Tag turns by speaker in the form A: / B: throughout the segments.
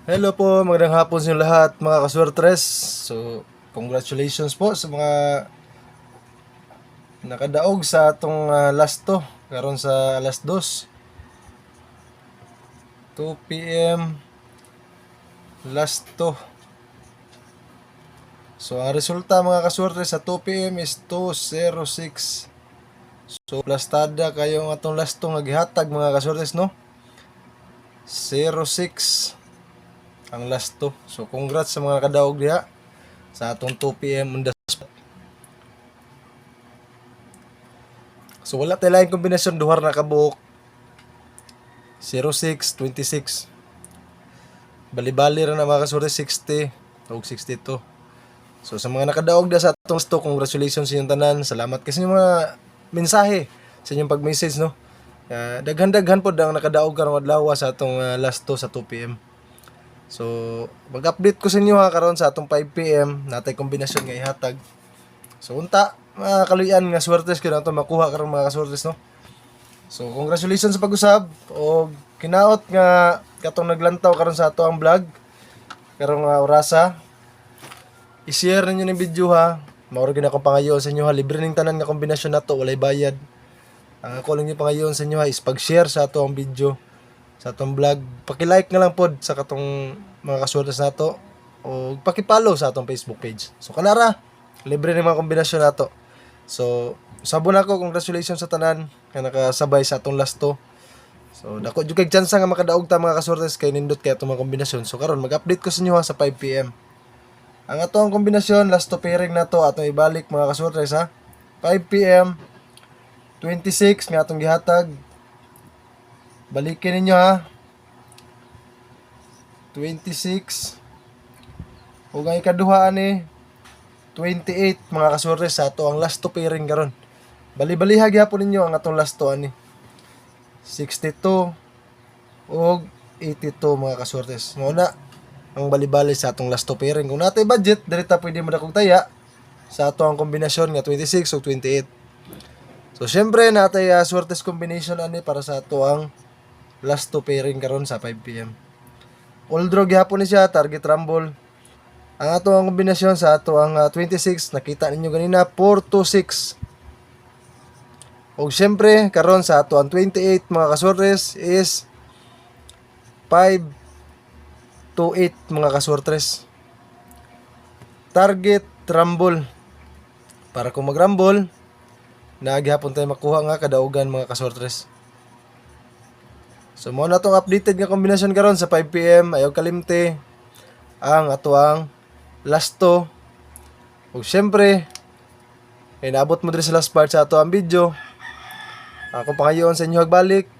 A: Hello po, magandang hapon sa inyo lahat mga kaswertres. So, congratulations po sa mga nakadaog sa atong last to. Karon sa alas 2, 2 p.m. last to. So, ang resulta mga kaswertres sa 2 p.m. is 206. So, plastada kayo ang atong last to nga gihatag mga kaswertres, no? 06 ang last to. So, congrats sa mga nakadaog diha sa atong 2 p.m. on the spot. So wala tayo laing kombinasyon duhar na kabuok 06, 26. Bali-bali ra na mga kasuri 60 o 62. So sa mga nakadaog da sa atong stock, congratulations sa inyong tanan. Salamat kasi yung mga mensahe sa inyong pag-message, no. Daghan-daghan po ang nakadaog karong adlaw sa atong last to sa 2 PM. So mag-update ko sa inyo karon sa atong 5 PM natay kombinasyon nga ihatag. So unta mga kaluyan nga swertes ko na to makuha karon mga kaswertes, no. So congratulations sa pag-usab o kinaot nga katong naglantaw karon sa ato ang vlog karong orasa. I-share ninyo ning video ha. Mauro gyud akong pangayon sa inyo ha. Libre ning tanan nga kombinasyon nato, walay bayad. Ang ako lang yung pangayon sa inyo ha is pag-share sa ato ang video, sa atong vlog. Paki-like na lang pod sa katong mga kaswertes nato o paki-follow sa atong Facebook page. So kanara, libre ning mga kombinasyon nato. So sabon ako, congratulations sa tanan nga nakasabay sa atong last to. So dako jud kay chance nga makadaog ta mga kaswertes kay nindot kay atong mga kombinasyon. So karon mag-update ko sa inyo ha sa 5 PM. Ang atong kombinasyon last to pairing na to atong ibalik mga kaswertes ha. 5 PM 26 nga atong gihatag. Balikin ninyo ha. 26 ug ang ikaduha ani 28 mga kaswertes sa ato ang last to pairing karon. Bali-baliha gyapon ninyo ang atong last to ani 62 ug 82 mga kaswertes. Mao na ang bali-bali sa atong last to pairing. Kung natay budget, dili ta pwede madakog taya sa ato ang kombinasyon nga 26 ug 28. So syempre natay swertes combination ani para sa ato ang last to pairing karon sa 5 PM. All draw gyapon ni siya, target rumble. Ang ato ang kombinasyon sa ato ang 26 nakita ninyo ganina 4 to 6. Og syempre karon sa ato ang 28 mga kaswertes is 5 to 8 mga kaswertes. Target rumble. Para kung mag-rumble, naagihapon tayo makuha nga kadaugan mga kaswertes. So mo na tong updated nga kombinasyon karon sa 5 PM. Ayaw kalimte ang ato ang last to. Ug syempre naabot mo diri sa last part sa ato ang video. Ako pangayon sa inyo hagbalik.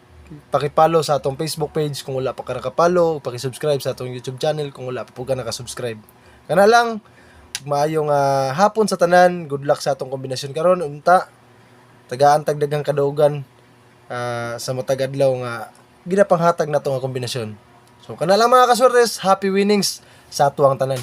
A: Paki-follow sa atong Facebook page kung wala pa ka nakapollow, paki-subscribe sa atong YouTube channel kung wala pa po ka nakasubscribe. Kana lang, maayong hapon sa tanan. Good luck sa atong kombinasyon karon. Unta tagaan tagdagang kadaugan sa matag adlaw nga ginapanghatag nato nga kombinasyon. So kana lang mga kaswertes, happy winnings sa ato ang tanan.